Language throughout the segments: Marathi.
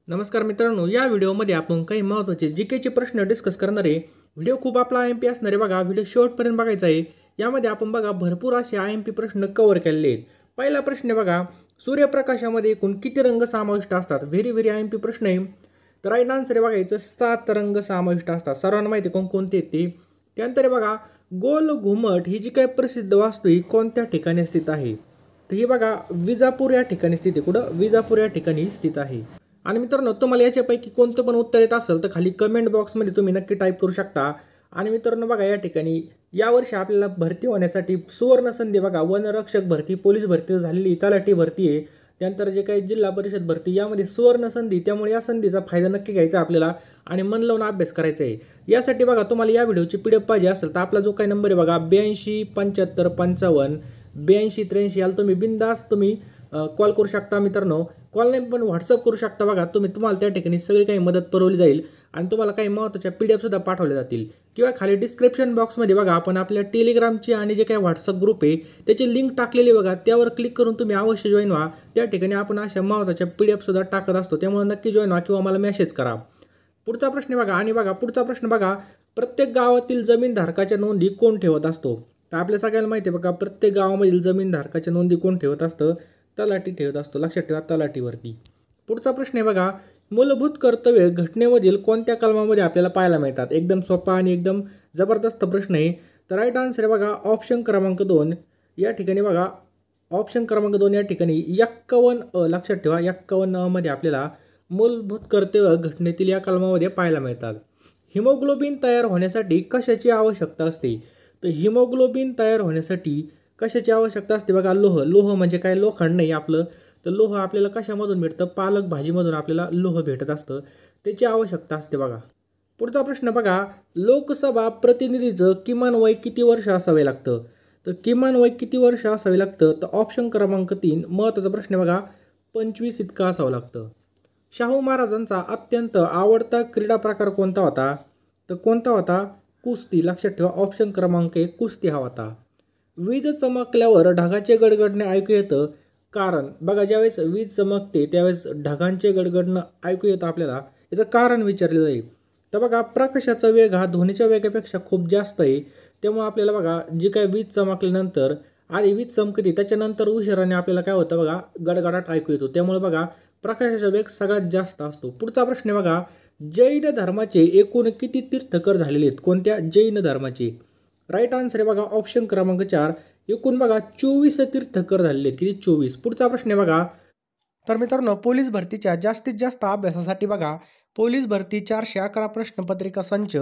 नमस्कार मित्रांनो, या व्हिडिओमध्ये आपण काही महत्त्वाचे जीकेचे प्रश्न डिस्कस करणार आहे। व्हिडिओ खूप आपला आयएमपी असणार आहे बघा, व्हिडिओ शेवटपर्यंत बघायचा आहे। यामध्ये आपण बघा भरपूर असे आयएमपी प्रश्न कव्हर केलेले आहेत। पहिला प्रश्न आहे बघा, सूर्यप्रकाशामध्ये एकूण किती रंग समाविष्ट असतात? व्हेरी आयएमपी प्रश्न आहे। तर राईट आन्सर आहे बघा याचं 7 रंग समाविष्ट असतात। सर्वांना माहिती कोणकोणते आहेत ते। त्यानंतर आहे बघा, गोल घुमट ही जी काही प्रसिद्ध वास्तू ही कोणत्या ठिकाणी स्थित आहे? तर ही बघा विजापूर या ठिकाणी स्थित आहे। कुठं? विजापूर या ठिकाणी स्थित आहे। आणि मित्रांनो, तुम्हाला याच्यापैकी कोणतं पण उत्तर येत असेल तर खाली कमेंट बॉक्समध्ये तुम्ही नक्की टाईप करू शकता। आणि मित्रांनो बघा, या ठिकाणी यावर्षी आपल्याला भरती होण्यासाठी सुवर्ण संधी बघा, वनरक्षक भरती, पोलीस भरती झालेली, तलाठी भरती आहे, त्यानंतर जे काही जिल्हा परिषद भरती, यामध्ये सुवर्ण संधी। त्यामुळे या संधीचा फायदा नक्की घ्यायचा आपल्याला आणि मन लावून अभ्यास करायचा आहे। यासाठी बघा, तुम्हाला या व्हिडिओची पीडीएफ पाहिजे असेल तर आपला जो काही नंबर आहे बघा 82 75 55 82 83 याला तुम्ही बिंदास कॉल करू शकता मित्रांनो। कॉल नाही पण व्हॉट्सअप करू शकता बघा तुम्हाला त्या ठिकाणी सगळी काही मदत पुरवली जाईल आणि तुम्हाला काही महत्त्वाच्या पीडीएफ सुद्धा पाठवल्या जातील। किंवा खाली डिस्क्रिप्शन बॉक्समध्ये बघा आपण आपल्या टेलिग्रामची आणि जे काही व्हॉट्सअप ग्रुप आहे त्याची लिंक टाकलेली बघा, त्यावर क्लिक करून तुम्ही अवश्य जॉईन व्हा। त्या ठिकाणी आपण अशा महत्त्वाच्या पीडीएफ सुद्धा टाकत असतो, त्यामुळे नक्की जॉईन व्हा किंवा मला मेसेज करा। पुढचा प्रश्न बघा, आणि बघा पुढचा प्रश्न बघा, प्रत्येक गावातील जमीनधारकाच्या नोंदी कोण ठेवत असतो? तर आपल्या सगळ्यांना माहिती आहे बघा, प्रत्येक गावामधील जमीनधारकाच्या नोंदी कोण ठेवत असतं? तलाठी ठेवत असतो, लक्षात ठेवा, तलाठीवरती। पुढचा प्रश्न आहे बघा, मूलभूत कर्तव्य घटनेमधील कोणत्या कलमामध्ये आपल्याला पाहायला मिळतात? एकदम सोपा आणि एकदम जबरदस्त प्रश्न आहे। तर राईट आन्सर आहे बघा ऑप्शन क्रमांक 2 या ठिकाणी बघा, ऑप्शन क्रमांक 2 या ठिकाणी 51 लक्षात ठेवा, 51 मध्ये आपल्याला मूलभूत कर्तव्य घटनेतील या कलमामध्ये पाहायला मिळतात। हिमोग्लोबिन तयार होण्यासाठी कशाची आवश्यकता असते? तर हिमोग्लोबिन तयार होण्यासाठी कशाची आवश्यकता असते बघा? लोह म्हणजे काय? लोखंड नाही आपलं, तर लोह आपल्याला कशामधून भेटतं? पालक भाजीमधून आपल्याला लोह भेटत असतं, त्याची आवश्यकता असते बघा। पुढचा प्रश्न बघा, लोकसभा प्रतिनिधीचं किमान वय किती वर्ष असावे लागतं? तर किमान वय किती वर्ष असावे लागतं? तर ऑप्शन क्रमांक 3 महत्त्वाचा प्रश्न बघा, 25 इतका असावं लागतं। शाहू महाराजांचा अत्यंत आवडता क्रीडा प्रकार कोणता होता? तर कोणता होता? कुस्ती, लक्षात ठेवा, ऑप्शन क्रमांक 1 कुस्ती हा होता। वीज चमकल्यावर ढगाचे गडगडणे ऐकू येतं, कारण बघा ज्यावेळेस वीज चमकते त्यावेळेस ढगांचे गडगडणं ऐकू येतं आपल्याला, याचं कारण विचारलेलं आहे। तर बघा, प्रकाशाचा वेग हा ध्वनीच्या वेगापेक्षा खूप जास्त आहे, त्यामुळे आपल्याला बघा जी काय वीज चमकल्यानंतर आधी वीज चमकते त्याच्यानंतर उशिराने आपल्याला काय होतं बघा, गडगडाट ऐकू येतो, त्यामुळे बघा प्रकाशाचा वेग सगळ्यात जास्त असतो। पुढचा प्रश्न आहे बघा, जैन धर्माचे एकूण किती तीर्थकर झालेले आहेत? कोणत्या? जैन धर्माचे। राईट आन्सर आहे बघा ऑप्शन क्रमांक 4 एकूण बघा 24 तीर्थकर झालेले आहेत। किती? 24। पुढचा प्रश्न आहे बघा, तर मित्रांनो पोलीस भरतीच्या जास्तीत जास्त अभ्यासासाठी बघा, पोलीस भरती 411 प्रश्नपत्रिका संच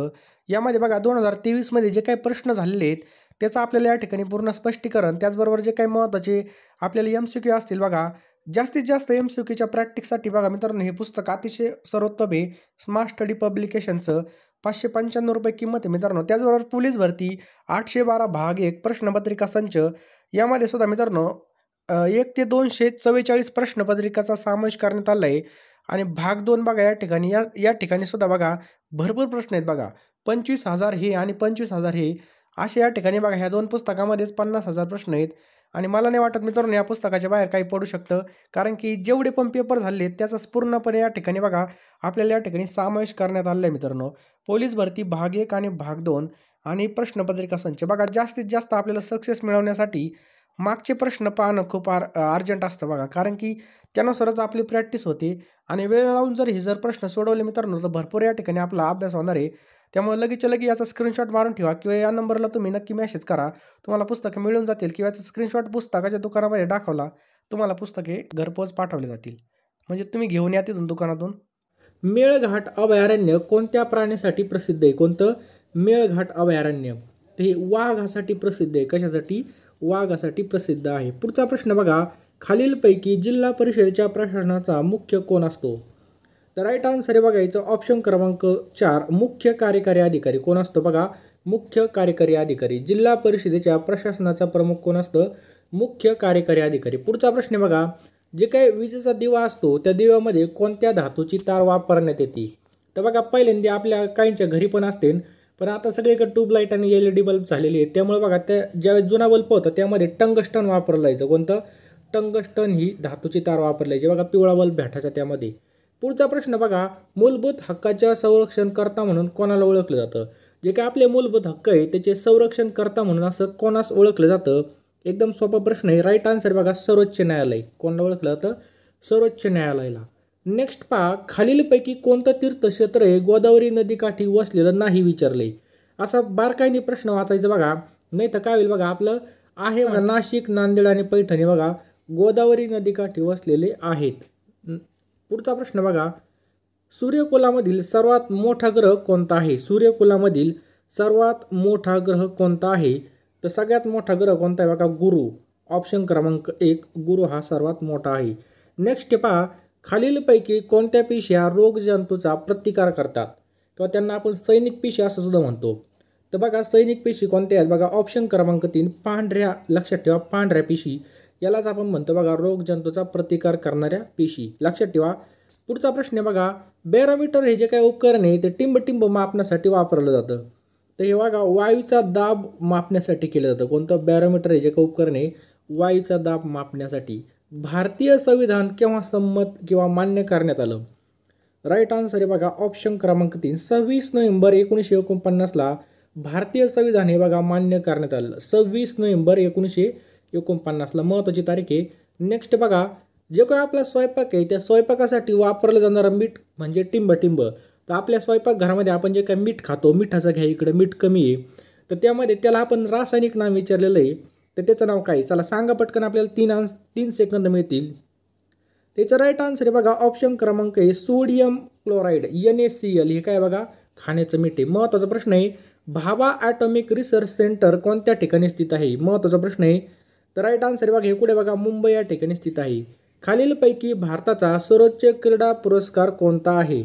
यामध्ये बघा 2023 मध्ये जे काही प्रश्न झालेले आहेत त्याचं आपल्याला या ठिकाणी पूर्ण स्पष्टीकरण, त्याचबरोबर जे काही महत्त्वाचे आपल्याला एमसीक्यू असतील बघा, जास्तीत जास्त एमसीक्यूच्या प्रॅक्टिससाठी बघा मित्रांनो हे पुस्तक अतिशय सर्वोत्तम आहे। स्मार्ट स्टडी पब्लिकेशनचं 595 रुपये किंमत आहे मित्रांनो। त्याचबरोबर पोलीस भरती 812 भाग 1 प्रश्नपत्रिका संच यामध्ये सुद्धा मित्रांनो 1 ते 244 प्रश्नपत्रिकाचा समावेश करण्यात आला आहे। आणि भाग 2 बघा या ठिकाणी सुद्धा बघा भरपूर प्रश्न आहेत बघा, 25,000 हे आणि 25,000 हे असे या ठिकाणी बघा, ह्या 2 पुस्तकामध्येच 50,000 प्रश्न आहेत। आणि मला नाही वाटत मित्रांनो या पुस्तकाच्या बाहेर काही पडू शकतं, कारण की जेवढे पण पेपर झाले त्याचा पूर्णपणे या ठिकाणी बघा आपल्याला या ठिकाणी समावेश करण्यात आलेला आहे मित्रांनो। पोलीस भरती भाग 1 आणि भाग 2 आणि प्रश्नपत्रिका संच बघा, जास्तीत जास्त आपल्याला सक्सेस मिळवण्यासाठी मागचे प्रश्न पाहणं खूप अर्जंट असतं बघा, कारण की त्यानुसारच आपली प्रॅक्टिस होते। आणि वेळ लावून जर प्रश्न सोडवले मित्रांनो तर भरपूर या ठिकाणी आपला अभ्यास होणार आहे। त्यामुळे लगेचच्या लगेच याचा स्क्रीनशॉट मारून ठेवा किंवा या नंबरला तुम्ही नक्की मेसेज करा, तुम्हाला पुस्तकं मिळून जातील, किंवा याचा स्क्रीनशॉट पुस्तकाच्या दुकानामध्ये दाखवला तुम्हाला पुस्तके घरपोच पाठवले जातील, म्हणजे तुम्ही घेऊन या तिथून दुकानातून। मेळघाट अभयारण्य कोणत्या प्राण्यासाठी प्रसिद्ध आहे? कोणतं? मेळघाट अभयारण्य ते वाघासाठी प्रसिद्ध आहे। कशासाठी? वाघासाठी प्रसिद्ध आहे। पुढचा प्रश्न बघा, खालीलपैकी जिल्हा परिषदेच्या प्रशासनाचा मुख्य कोण असतो? तर राईट आन्सर आहे बघा याचं ऑप्शन क्रमांक 4 मुख्य कार्यकारी अधिकारी कोण असतो बघा? मुख्य कार्यकारी अधिकारी। जिल्हा परिषदेच्या प्रशासनाचा प्रमुख कोण असतं? मुख्य कार्यकारी अधिकारी। पुढचा प्रश्न आहे बघा, जे काही विजेचा दिवा असतो त्या दिव्यामध्ये कोणत्या धातूची तार वापरण्यात येते? तर बघा पहिल्यांदा आपल्या काहींच्या घरी पण असते, पण आता सगळीकडे ट्यूबलाईट आणि LED बल्ब झालेले आहेत, त्यामुळे बघा त्या ज्यावेळेस जुना बल्ब होता त्यामध्ये टंगस्टन वापरलं जायचं। कोणतं? टंगस्टन ही धातूची तार वापरली जायची बघा, पिवळा बल्ब भेटायचा त्यामध्ये। पुढचा प्रश्न बघा, मूलभूत हक्काच्या संरक्षणकर्ता म्हणून कोणाला ओळखलं जातं? जे काय आपले मूलभूत हक्क आहे त्याचे संरक्षणकर्ता म्हणून असं कोणास ओळखलं जातं? एकदम सोपा प्रश्न आहे. राईट आन्सर बघा, सर्वोच्च न्यायालय. कोणाला ओळखलं जातं? सर्वोच्च न्यायालयाला. नेक्स्ट पहा, खालीलपैकी कोणतं तीर्थक्षेत्र हे गोदावरी नदीकाठी वसलेलं नाही विचारले. असा बारकाईने प्रश्न वाचायचा बघा, नाही तर काय होईल बघा, आपलं आहे बघा नाशिक, नांदेड आणि पैठणी बघा गोदावरी नदीकाठी वसलेले आहेत. पुढचा प्रश्न बघा, सूर्यकुलामधील सर्वात मोठा ग्रह कोणता आहे? सूर्यकुलामधील सर्वात मोठा ग्रह कोणता आहे? तर सगळ्यात मोठा ग्रह कोणता आहे बघा? गुरु. ऑप्शन क्रमांक 1, गुरु हा सर्वात मोठा आहे. नेक्स्ट पहा, खालीलपैकी कोणत्या पेशी रोगजंतूचा प्रतिकार करतात? किंवा त्यांना आपण सैनिक पेशी असं सुद्धा म्हणतो. तर बघा सैनिक पेशी कोणत्या आहेत बघा? ऑप्शन क्रमांक 3, पांढऱ्या. लक्षात ठेवा, पांढऱ्या पेशी यालाच आपण म्हणतो बघा रोगजंतूचा प्रतिकार करणाऱ्या पेशी. लक्षात ठेवा. पुढचा प्रश्न आहे बघा, बॅरोमीटर हे जे काही उपकरण आहे ते टिंब मापण्यासाठी वापरलं जातं. तर हे बघा वायूचा दाब मापण्यासाठी केलं जातं. कोणतं? बॅरोमीटर हे जे काही उपकरण आहे वायूचा दाब मापण्यासाठी. भारतीय संविधान केव्हा संमत किंवा मान्य करण्यात आलं? राईट आन्सर आहे बघा ऑप्शन क्रमांक 3, 26 नोव्हेंबर 1949ला भारतीय संविधान हे बघा मान्य करण्यात आलं. 26 नोव्हेंबर 1949ला महत्त्वाची तारीख आहे. नेक्स्ट बघा, जे काही आपला स्वयंपाक आहे त्या स्वयंपाकासाठी वापरलं जाणारं मीठ म्हणजे टिंब. तर आपल्या स्वयंपाकघरामध्ये आपण जे काही मीठ खातो, मिठाचं घ्या इकडे, मीठ कमी आहे तर त्यामध्ये त्याला आपण रासायनिक नाव विचारलेलं आहे. तर त्याचं नाव काय? चला सांगा पटकन, आपल्याला 3 सेकंद मिळतील. त्याचं राईट आन्सर आहे बघा ऑप्शन क्रमांक आहे सोडियम क्लोराईड, NaCl. हे काय बघा? खाण्याचं मीठ आहे. महत्त्वाचा प्रश्न आहे, भाभा ॲटॉमिक रिसर्च सेंटर कोणत्या ठिकाणी स्थित आहे? महत्त्वाचा प्रश्न आहे. तर राईट आन्सर आहे बघा हे कुठे बघा? मुंबई या ठिकाणी स्थित आहे. खालीलपैकी भारताचा सर्वोच्च क्रीडा पुरस्कार कोणता आहे?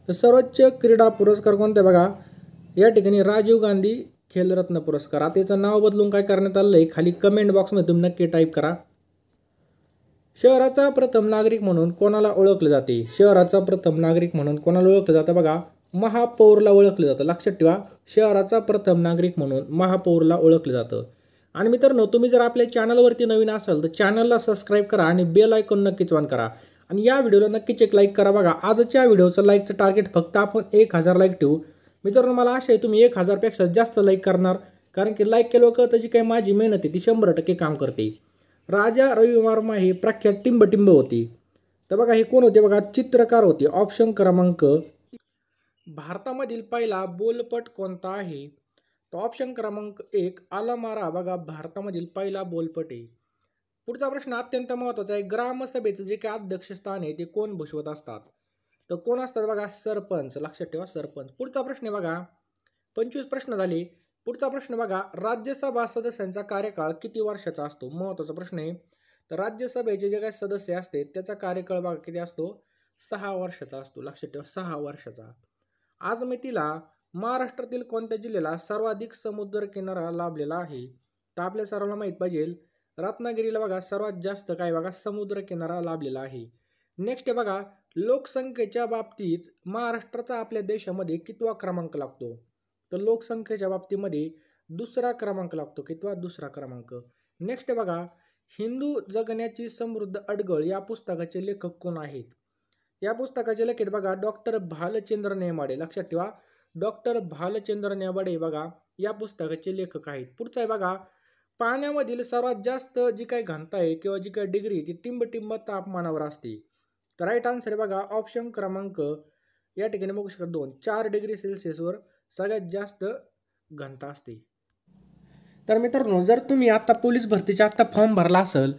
तर सर्वोच्च क्रीडा पुरस्कार कोणता आहे बघा? या ठिकाणी राजीव गांधी खेलरत्न पुरस्कार. आता याचं नाव बदलून काय करण्यात आलं आहे? खाली कमेंट बॉक्समध्ये तुम्ही नक्की टाईप करा. शहराचा प्रथम नागरिक म्हणून कोणाला ओळखले जाते? शहराचा प्रथम नागरिक म्हणून कोणाला ओळखलं जातं बघा? महापौरला ओळखलं जातं. लक्षात ठेवा, शहराचा प्रथम नागरिक म्हणून महापौरला ओळखलं जातं. आणि मित्रांनो, तुम्ही जर आपल्या चॅनलवरती नवीन असाल तर चॅनलला सबस्क्राईब करा आणि बेल आयकॉन नक्कीच ऑन करा. आणि या व्हिडिओला नक्कीच एक लाईक करा बघा. आजच्या व्हिडिओचं लाईकचं टार्गेट फक्त आपण 1000 लाईक ठेवू. मित्रांनो, मला आशा आहे तुम्ही 1000पेक्षा जास्त लाईक करणार, कारण की लाईक केल्यावर कळतं जी काही माझी मेहनत आहे ती 100% काम करते. राजा रविवर्मा हे प्रख्यात टिंब होते. तर बघा हे कोण होते बघा? चित्रकार होते. ऑप्शन क्रमांक, भारतामधील पहिला बोलपट कोणता आहे? तर ऑप्शन क्रमांक 1, आलमारा बघा भारतामधील पहिला बोलपट आहे. पुढचा प्रश्न अत्यंत महत्त्वाचा आहे, ग्रामसभेचं जे काही अध्यक्षस्थान आहे ते कोण भूषवत असतात? तर कोण असतात बघा? सरपंच. लक्षात ठेवा, सरपंच. पुढचा प्रश्न आहे बघा, 25 प्रश्न झाले. पुढचा प्रश्न बघा, राज्यसभा सदस्यांचा कार्यकाळ किती वर्षाचा असतो? महत्त्वाचा प्रश्न आहे. तर राज्यसभेचे जे काही सदस्य असते त्याचा कार्यकाळ बघा किती असतो? 6 वर्षाचा असतो. लक्षात ठेवा, 6 वर्षाचा. आजमितीला महाराष्ट्रातील कोणत्या जिल्ह्याला सर्वाधिक समुद्र किनारा लाभलेला आहे? तर आपल्या सर्वांना माहीत पाहिजे, रत्नागिरीला बघा सर्वात जास्त काय बघा? समुद्र किनारा लाभलेला आहे. नेक्स्ट आहे बघा, लोकसंख्येच्या बाबतीत महाराष्ट्राचा आपल्या देशामध्ये कितवा क्रमांक लागतो? तर लोकसंख्येच्या बाबतीमध्ये 2रा क्रमांक लागतो. कितवा? 2रा क्रमांक. नेक्स्ट आहे बघा, हिंदू जगण्याची समृद्ध अडगळ या पुस्तकाचे लेखक कोण आहेत? या पुस्तकाचे लेखक बघा डॉक्टर भालचंद्र नेमाडे. लक्षात ठेवा, डॉक्टर भालचंद्र नेमाडे बघा या पुस्तकाचे लेखक आहेत. पुढचा आहे बघा, पाण्यामधील सर्वात जास्त जी काही घनता आहे किंवा जी काही डिग्री ती टिंब तापमानावर असते. तर राईट आन्सर आहे बघा ऑप्शन क्रमांक या ठिकाणी बघू शकता 2, 4 डिग्री सेल्सिअसवर सगळ्यात जास्त घनता असते. तर मित्रांनो, जर तुम्ही आता पोलीस भरतीचा आत्ता फॉर्म भरला असेल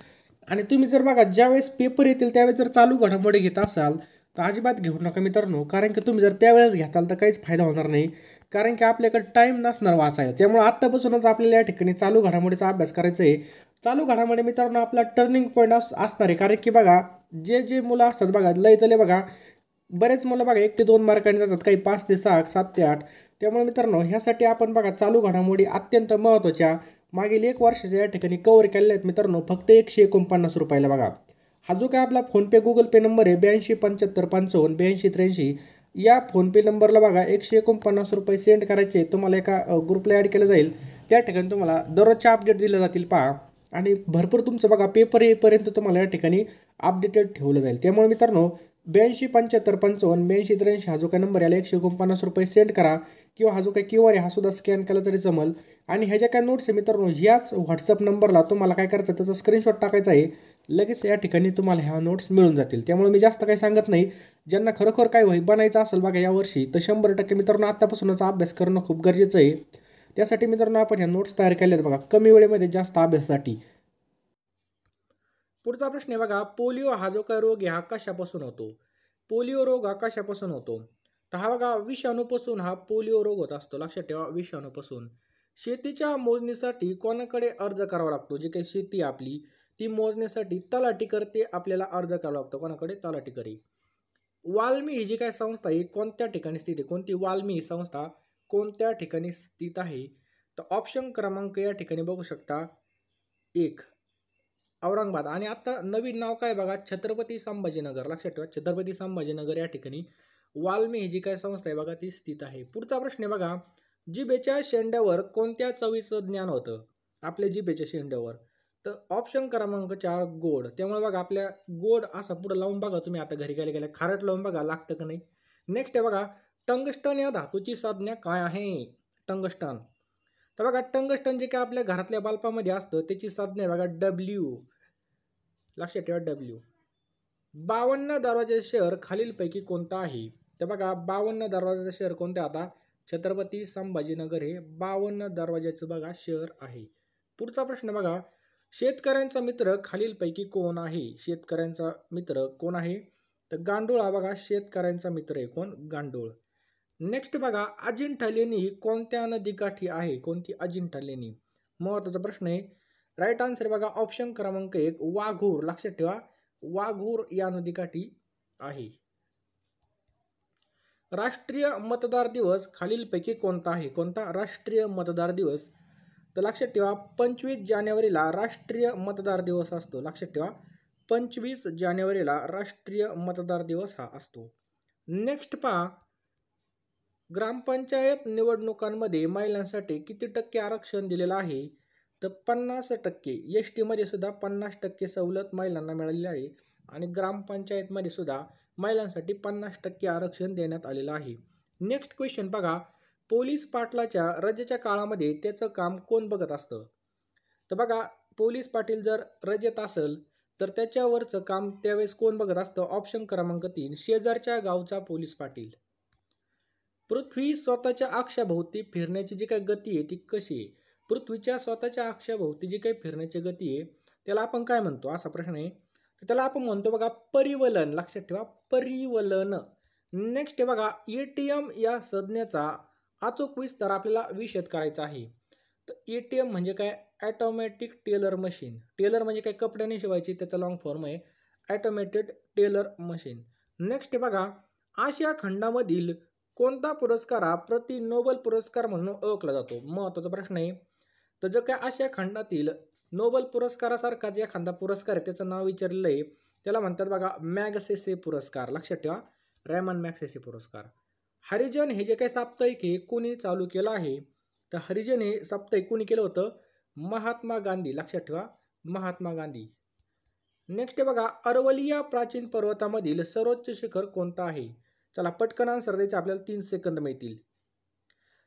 आणि तुम्ही जर बघा ज्यावेळेस पेपर येतील त्यावेळेस जर चालू घडामोडी घेत असाल तर अजिबात घेऊ नका मित्रांनो, कारण की तुम्ही जर त्यावेळेस घेताल तर काहीच फायदा होणार नाही, कारण की आपल्याकडे टाईम नसणार वाचायला. त्यामुळे आत्तापासूनच आपल्याला या ठिकाणी चालू घडामोडीचा अभ्यास करायचा आहे. चालू घडामोडी मित्रांनो आपला टर्निंग पॉईंट असणार आहे, कारण की बघा जे मुलं असतात बघा लय बघा बरेच मुलं बघा 1 ते 2 मार्कांनी जातात, काही 5 ते 6, 7 ते 8. त्यामुळे मित्रांनो ह्यासाठी आपण बघा चालू घडामोडी अत्यंत महत्त्वाच्या मागील 1 वर्षाच्या या ठिकाणी कव्हर केलेल्या आहेत मित्रांनो, फक्त 149 रुपयाला बघा. हा जो काय आपला फोनपे गुगल पे नंबर आहे 8275558283, या फोनपे नंबरला बघा 149 रुपये सेंड करायचे. तुम्हाला एका ग्रुपला ॲड केलं जाईल, त्या ठिकाणी तुम्हाला दररोजच्या अपडेट दिले जातील पहा, आणि भरपूर तुमचं बघा पेपर येईपर्यंत तुम्हाला या ठिकाणी अपडेटेड ठेवलं जाईल. त्यामुळे मित्रांनो 827555 8283 हा जो काही नंबर याला 149 रुपये सेंड करा किंवा हा जो काही QR आहे हा सुद्धा स्कॅन केला तरी जमल. आणि ह्या ज्या काही नोट्स आहे मित्रांनो ह्याच व्हॉट्सअप नंबरला तुम्हाला काय करायचं त्याचा स्क्रीनशॉट टाकायचा आहे. लगेच या ठिकाणी तुम्हाला ह्या नोट्स मिळून जातील. त्यामुळे मी जास्त काही सांगत नाही. ज्यांना खरोखर काय वही बनायचं असेल बघा यावर्षी तर 100% मित्रांनो आत्तापासूनच अभ्यास करणं खूप गरजेचं आहे. त्यासाठी मित्रांनो आपण ह्या नोट्स तयार केल्या आहेत बघा कमी वेळेमध्ये जास्त अभ्यासासाठी. पुढचा प्रश्न आहे बघा, पोलिओ हा जो काय रोग आहे हा कशापासून होतो? पोलिओ रोग हा कशापासून होतो? तर हा बघा विषाणूपासून हा पोलिओ रोग होत असतो. लक्षात ठेवा विषाणूपासून. शेतीच्या मोजणीसाठी कोणाकडे अर्ज करावा लागतो? जी काही शेती आपली ती मोजण्यासाठी तलाठीकरते आपल्याला अर्ज करावा लागतो. कोणाकडे? तलाठीकरी. वाल्मी ही जी काय संस्था आहे कोणत्या ठिकाणी स्थित आहे? कोणती? वाल्मी ही संस्था कोणत्या ठिकाणी स्थित आहे? तर ऑप्शन क्रमांक या ठिकाणी बघू शकता 1 औरंगाबाद. आणि आता नवीन नाव काय बघा छत्रपती संभाजीनगर. लक्षात ठेवा छत्रपती संभाजीनगर या ठिकाणी वाल्मी ही जी काय संस्था आहे बघा ती स्थित आहे. पुढचा प्रश्न आहे बघा, जिभेच्या शेंड्यावर कोणत्या चवीचं ज्ञान होतं? आपल्या जिभेच्या शेंड्यावर. तर ऑप्शन क्रमांक 4 गोड. त्यामुळे बघा आपल्या गोड असं पुढे लावून बघा तुम्ही आता घरी गेल्या खारट लावून बघा लागतं का नाही. नेक्स्ट आहे बघा, टंगस्टन या धातूची संज्ञा काय आहे? टंगस्टन. तर बघा टंगस्टन जे काय आपल्या घरातल्या बल्बामध्ये असतं त्याची संज्ञा आहे बघा W. लक्षात ठेवा W. 52 दरवाजाचे शहर खालीलपैकी कोणतं आहे? तर बघा 52 दरवाजाचं शहर कोणतं? आता छत्रपती संभाजीनगर हे 52 दरवाजाचं बघा शहर आहे. पुढचा प्रश्न बघा, शेतकऱ्यांचा मित्र खालीलपैकी कोण आहे? शेतकऱ्यांचा मित्र कोण आहे? तर गांडूळ हा बघा शेतकऱ्यांचा मित्र आहे. कोण? गांडूळ. नेक्स्ट बघा, अजिंठा लेणी कोणत्या नदीकाठी आहे? कोणती? अजिंठा लेणी. महत्वाचा प्रश्न आहे. राईट आन्सर बघा ऑप्शन क्रमांक 1 वाघूर. लक्षात ठेवा वाघूर या नदीकाठी आहे. राष्ट्रीय मतदार दिवस खालीलपैकी कोणता आहे? कोणता? राष्ट्रीय मतदार दिवस. तर लक्षात ठेवा 25 जानेवारीला राष्ट्रीय मतदार दिवस असतो. लक्षात ठेवा 25 जानेवारीला राष्ट्रीय मतदार दिवस हा असतो. नेक्स्ट पहा, ग्रामपंचायत निवडणुकांमध्ये महिलांसाठी किती टक्के आरक्षण दिलेलं आहे? तर 50%. ST मध्ये सुद्धा 50% सवलत महिलांना मिळालेली आहे आणि ग्रामपंचायतमध्ये सुद्धा महिलांसाठी 50% आरक्षण देण्यात आलेलं आहे. नेक्स्ट क्वेश्चन बघा, पोलीस पाटलाच्या रजेच्या काळामध्ये त्याचं काम कोण बघत असतं? तर बघा पोलीस पाटील जर रजेत असेल तर त्याच्यावरचं काम त्यावेळेस कोण बघत असतं? ऑप्शन क्रमांक 3 शेजारच्या गावचा पोलीस पाटील. पृथ्वी स्वतःच्या अक्षाभोवती फिरण्याची जी काही गती आहे ती कशी आहे? पृथ्वीच्या स्वतःच्या अक्षाभोवती जी काही फिरण्याची गती आहे त्याला आपण काय म्हणतो? असा प्रश्न आहे. तर त्याला आपण म्हणतो बघा परिवलन. लक्षात ठेवा परिवलन. नेक्स्ट आहे बघा, ATM या संज्ञेचा अचूक विस्तार आपल्याला विशद करायचा आहे. तर ATM म्हणजे काय? Automatic teller machine. टेलर म्हणजे काय? कपड्याने शिवायची, त्याचा लॉंग फॉर्म आहे ऑटोमॅटेड टेलर मशीन. नेक्स्ट आहे बघा, आशिया खंडामधील कोणता पुरस्कार हा प्रति नोबेल पुरस्कार म्हणून ओळखला जातो? महत्त्वाचा प्रश्न आहे. तर जो काय आशिया खंडातील नोबेल पुरस्कारासारखा जे एखादा पुरस्कार आहे त्याचं नाव विचारलेलं आहे त्याला म्हणतात बघा मॅगसेसे पुरस्कार. लक्षात ठेवा रेमन मॅगसेसे पुरस्कार. हरिजन हे जे काही साप्ताहिक आहे कोणी चालू केलं आहे? तर हरिजन हे साप्ताहिक कोणी केलं होतं? महात्मा गांधी. लक्षात ठेवा महात्मा गांधी. नेक्स्ट आहे बघा, अरवली या प्राचीन पर्वतामधील सर्वोच्च शिखर कोणतं आहे? चला पटकन आन्सर द्यायचं आपल्याला 3 सेकंद मिळतील.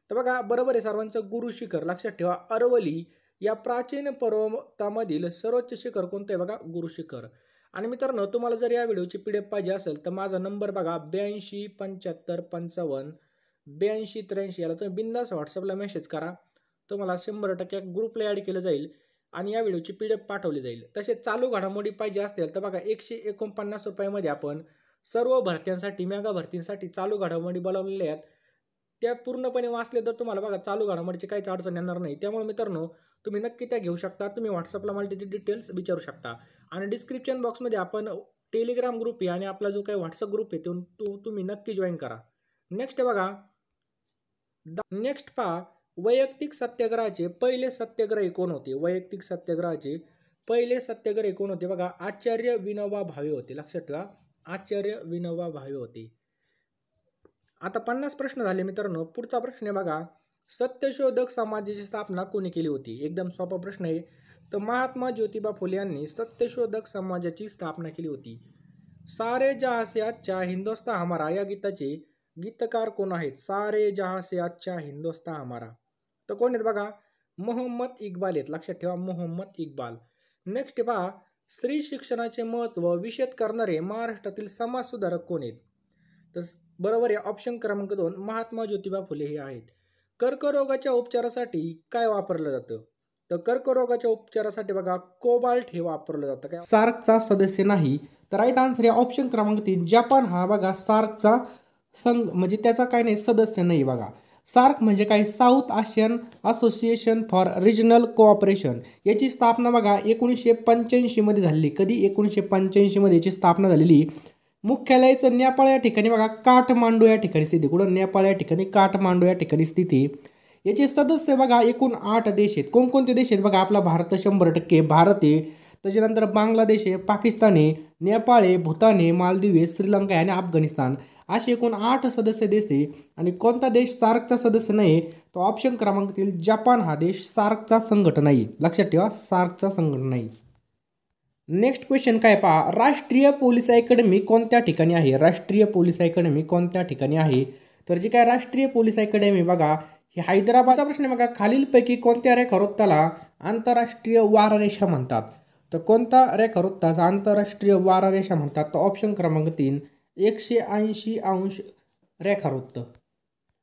तर बघा बरोबर आहे सर्वांचं गुरु शिखर. लक्षात ठेवा अरवली या प्राचीन पर्वतामधील सर्वोच्च शिखर कोणतं आहे? बघा गुरु शिखर. आणि मित्रांनो तुम्हाला जर या व्हिडिओची PDF पाहिजे असेल तर माझा नंबर बघा 82 75 55 82 83 याला तुम्ही बिंदास व्हॉट्सअपला मेसेज करा. तुम्हाला 100% ग्रुपला ॲड केलं जाईल आणि या व्हिडिओची PDF पाठवली जाईल. तसेच चालू घडामोडी पाहिजे असतील तर बघा 149 रुपयामध्ये आपण सर्व भरत्यांसाठी मेगा भरतींसाठी चालू घडामोडी बनवलेल्या आहेत. त्या पूर्णपणे वाचले तर तुम्हाला बघा चालू घडामोडीची काहीच अडचण येणार नाही. त्यामुळे मित्रांनो तुम्ही नक्की त्या घेऊ शकता. तुम्ही व्हॉट्सअपला मला त्याची डिटेल्स विचारू शकता आणि डिस्क्रिप्शन बॉक्समध्ये आपण टेलिग्राम ग्रुप आहे आणि आपला जो काही व्हॉट्सअप ग्रुप आहे तो तुम्ही नक्की जॉईन करा. नेक्स्ट बघा नेक्स्ट पहा, वैयक्तिक सत्याग्रहाचे पहिले सत्याग्रही कोण होते? वैयक्तिक सत्याग्रहाचे पहिले सत्याग्रही कोण होते? बघा आचार्य विनोबा भावे होते. लक्षात ठेवा आचार्य विनोबा भावे होते. आता 50 प्रश्न झाले मित्रांनो. पुढचा प्रश्न आहे बघा, सत्यशोधक समाजाची स्थापना कोणी केली होती? एकदम सोपा प्रश्न आहे. तर महात्मा ज्योतिबा फुले यांनी सत्यशोधक समाजाची स्थापना केली होती. सारे जहां से अच्छा हिंदुस्तान हमारा या गीताचे गीतकार कोण आहेत? सारे जहां से अच्छा हिंदुस्तान हमारा. तर कोण आहेत बघा? मोहम्मद इक्बाल आहेत. लक्षात ठेवा, मोहम्मद इक्बाल. नेक्स्ट पहा, स्त्री शिक्षणाचे महत्त्व विशद करणारे महाराष्ट्रातील समाजसुधारक कोण आहेत? तर बरोबर आहे, ऑप्शन क्रमांक 2 महात्मा ज्योतिबा फुले हे आहेत. कर्करोगाच्या उपचारासाठी काय वापरलं जातं? तर कर्करोगाच्या उपचारासाठी बघा कोबाल्ट हे वापरलं जातं. काय सार्कचा सदस्य नाही? तर राईट आन्सर आहे ऑप्शन क्रमांक 3 जपान. हा बघा सार्कचा संघ म्हणजे त्याचा काय नाही, सदस्य नाही. बघा सार्क म्हणजे काय? South Asian Association for Regional Cooperation. याची स्थापना बघा 1985 मध्ये झालेली. कधी? 1985 मध्ये याची स्थापना झालेली. मुख्यालयाचं नेपाळ या ठिकाणी बघा काठमांडू या ठिकाणी स्थिती. कुठं? नेपाळ या ठिकाणी काठमांडू या ठिकाणी स्थिती. याचे सदस्य बघा एकूण 8 देश आहेत. कोणकोणते देश आहेत बघा? आपला भारत 100% भारत आहे. त्याच्यानंतर बांगलादेश आहे, पाकिस्तान आहे, नेपाळ आहे, भूतान आहे, मालदीव आहे, श्रीलंका आहे आणि अफगाणिस्तान. असे एकूण 8 सदस्य देश आहे. आणि कोणता देश सार्कचा सदस्य नाही? तो ऑप्शन क्रमांक 3 जपान हा देश सार्कचा संघटना नाही. लक्षात ठेवा, सार्कचा संघटना नाही. नेक्स्ट क्वेश्चन काय पहा, राष्ट्रीय पोलीस अकॅडमी कोणत्या ठिकाणी आहे? राष्ट्रीय पोलीस अकॅडमी कोणत्या ठिकाणी आहे? तर जी काय राष्ट्रीय पोलीस अकॅडमी बघा ही हैदराबादचा प्रश्न आहे बघा. खालीलपैकी कोणत्या रेखावृत्ताला आंतरराष्ट्रीय वाररेषा म्हणतात? तर कोणता रेखावृत्ताचा आंतरराष्ट्रीय वाररेषा म्हणतात? तर ऑप्शन क्रमांक 3 180 अंश रेखावृत्त.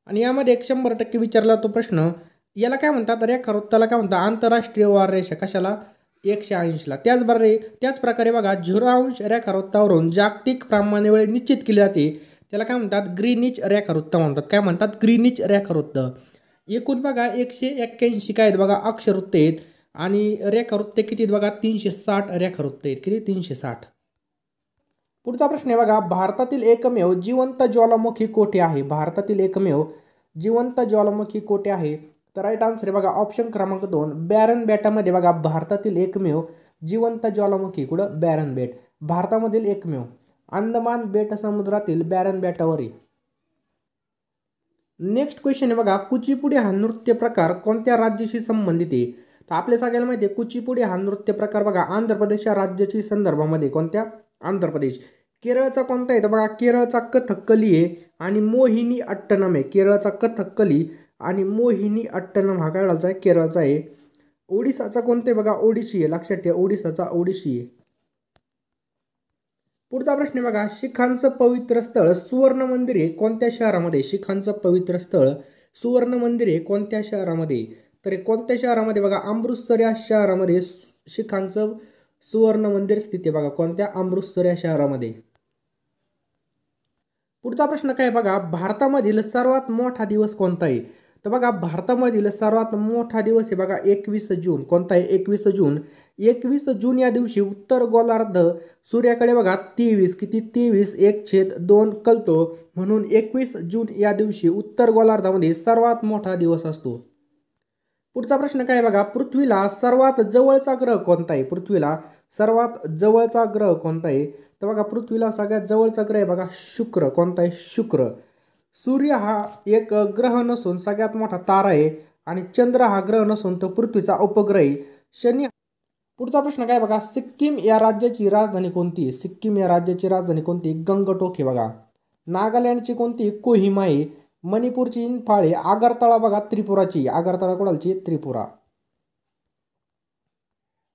आणि यामध्ये 100% विचारला तो प्रश्न. याला काय म्हणतात? रेखावृत्ताला काय म्हणतात? आंतरराष्ट्रीय वाररेषा. कशाला? 180ला. त्याच प्रकारे बघा 0 अंश रेखावृत्तावरून जागतिक प्रमाणवेळ निश्चित केली जाते. त्याला काय म्हणतात? ग्रीनिच रेखावृत्त म्हणतात. काय म्हणतात? ग्रीनिच रेखावृत्त. एकूण बघा 181 काय आहेत बघा अक्षवृत्त आहेत. आणि रेखावृत्ते किती आहेत बघा? 360 रेखावृत्त आहेत. किती? 360. पुढचा प्रश्न आहे बघा, भारतातील एकमेव जिवंत ज्वालामुखी कोठे आहे? भारतातील एकमेव जिवंत ज्वालामुखी कोठे आहे? तर राईट आन्सर आहे बघा ऑप्शन क्रमांक 2 बॅरन बेटामध्ये बघा भारतातील एकमेव जिवंत ज्वालामुखी. कुठं? बॅरन बेट. भारतामधील एकमेव अंदमान बेट समुद्रातील बॅरन बेटावर आहे. नेक्स्ट क्वेश्चन आहे बघा, कुचिपुडी हा नृत्य प्रकार कोणत्या राज्याशी संबंधित आहे? तर आपल्या सगळ्यांना माहिती आहे कुचिपुडी हा नृत्य प्रकार बघा आंध्र प्रदेश या राज्याची संदर्भामध्ये. कोणत्या? आंध्र प्रदेश. केरळचा कोणता आहे तर बघा केरळचा कथकली आहे आणि मोहिनी अट्टनम आहे. केरळचा कथकली आणि मोहिनी अट्टनम हा काय आहे? केरळचा आहे. ओडिसाचा कोणता आहे बघा? ओडिशी आहे. लक्षात ठेवा, ओडिसाचा ओडिशी आहे. पुढचा प्रश्न आहे बघा, शिखांचं पवित्र स्थळ सुवर्ण मंदिर आहे कोणत्या शहरामध्ये? शिखांचं पवित्र स्थळ सुवर्ण मंदिर आहे कोणत्या शहरामध्ये? तर कोणत्या शहरामध्ये बघा? अमृतसर या शहरामध्ये शिखांचं सुवर्ण मंदिर स्थित आहे बघा. कोणत्या? अमृतसर या शहरामध्ये. पुढचा प्रश्न काय बघा, भारतामधील सर्वात मोठा दिवस कोणता आहे? तर बघा भारतामधील सर्वात मोठा दिवस आहे बघा 21 जून. कोणता आहे? 21 जून. 21 जून या दिवशी उत्तर गोलार्ध सूर्याकडे बघा 23 किती? 23/1/2 कलतो. म्हणून 21 जून या दिवशी उत्तर गोलार्धामध्ये सर्वात मोठा दिवस असतो. पुढचा प्रश्न काय बघा, पृथ्वीला सर्वात जवळचा ग्रह कोणता आहे? पृथ्वीला सर्वात जवळचा ग्रह कोणता आहे? तर बघा पृथ्वीला सगळ्यात जवळचा ग्रह आहे बघा शुक्र. कोणता आहे? शुक्र. सूर्य हा एक ग्रह नसून सगळ्यात मोठा तारा आहे. आणि चंद्र हा ग्रह नसून तो पृथ्वीचा उपग्रह आहे. शनी. पुढचा प्रश्न काय बघा, सिक्कीम या राज्याची राजधानी कोणती आहे? सिक्कीम या राज्याची राजधानी कोणती? गंगटोक आहे बघा. नागालँडची कोणती? कोहिमा आहे. मणिपूरची इम्फाळ आहे. आगरतळा बघा त्रिपुराची. आगरतळा कोणाची? त्रिपुरा.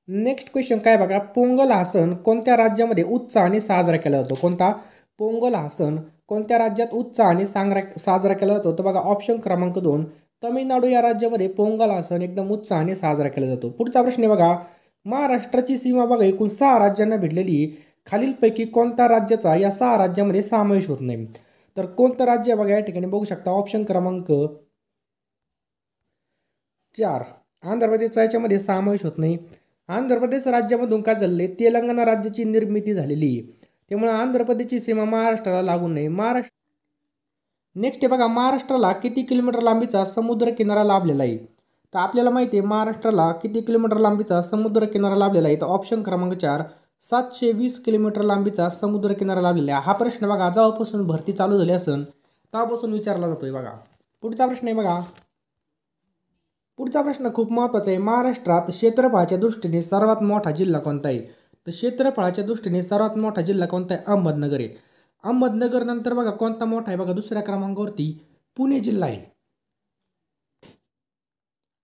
नेक्स्ट क्वेश्चन काय बघा, पोंगल हा सण कोणत्या राज्यामध्ये उत्साहाने साजरा केला जातो? कोणता? पोंगल हा सण कोणत्या राज्यात उत्साहाने साजरा केला जातो? तर बघा ऑप्शन क्रमांक 2 तमिळनाडू या राज्यामध्ये पोंगल हा सण एकदम उत्साहाने साजरा केला जातो. पुढचा प्रश्न आहे बघा, महाराष्ट्राची सीमा बघा एकूण 6 राज्यांना भिडलेली. खालीलपैकी कोणत्या राज्याचा या 6 राज्यामध्ये समावेश होत नाही? तर कोणतं राज्य बघा या ठिकाणी बघू शकता ऑप्शन क्रमांक 4 आंध्र प्रदेशचा याच्यामध्ये समावेश होत नाही. आंध्र प्रदेश राज्यामधून काय झाले? तेलंगणा राज्याची निर्मिती झालेली आहे. त्यामुळे आंध्र प्रदेशची सीमा महाराष्ट्राला लागून नाही. नेक्स्ट आहे बघा, महाराष्ट्राला किती किलोमीटर लांबीचा समुद्र किनारा लाभलेला आहे? तर आपल्याला माहिती आहे महाराष्ट्राला किती किलोमीटर लांबीचा समुद्र किनारा लाभलेला आहे? तर ऑप्शन क्रमांक 4 720 किलोमीटर लांबीचा समुद्र किनारा लाभलेला आहे. हा प्रश्न बघा जेव्हापासून भरती चालू झाली असेल तेव्हापासून विचारला जातोय बघा. पुढचा प्रश्न आहे बघा, पुढचा प्रश्न खूप महत्त्वाचा आहे. महाराष्ट्रात क्षेत्रफळाच्या दृष्टीने सर्वात मोठा जिल्हा कोणता आहे? तर क्षेत्रफळाच्या दृष्टीने सर्वात मोठा जिल्हा कोणता आहे? अहमदनगर आहे. अहमदनगर नंतर बघा कोणता मोठा आहे? बघा दुसऱ्या क्रमांकावरती पुणे जिल्हा आहे.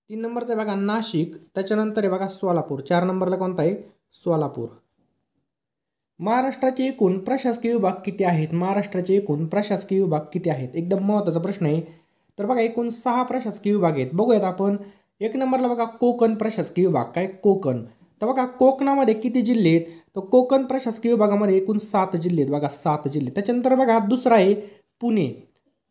3 नंबरचा आहे बघा नाशिक, त्याच्यानंतर आहे बघा सोलापूर. 4 नंबरला कोणता आहे? सोलापूर. महाराष्ट्राचे एकूण प्रशासकीय विभाग किती आहेत? महाराष्ट्राचे एकूण प्रशासकीय विभाग किती आहेत? एकदम महत्त्वाचा प्रश्न आहे. तर बघा एकूण 6 प्रशासकीय विभाग आहेत. बघूयात आपण. 1 नंबरला बघा कोकण प्रशासकीय विभाग. काय? कोकण. तर बघा कोकणामध्ये किती जिल्हे आहेत? तर कोकण प्रशासकीय विभागामध्ये एकूण 7 जिल्हे आहेत. बघा 7 जिल्हे. त्याच्यानंतर बघा दुसरा आहे पुणे.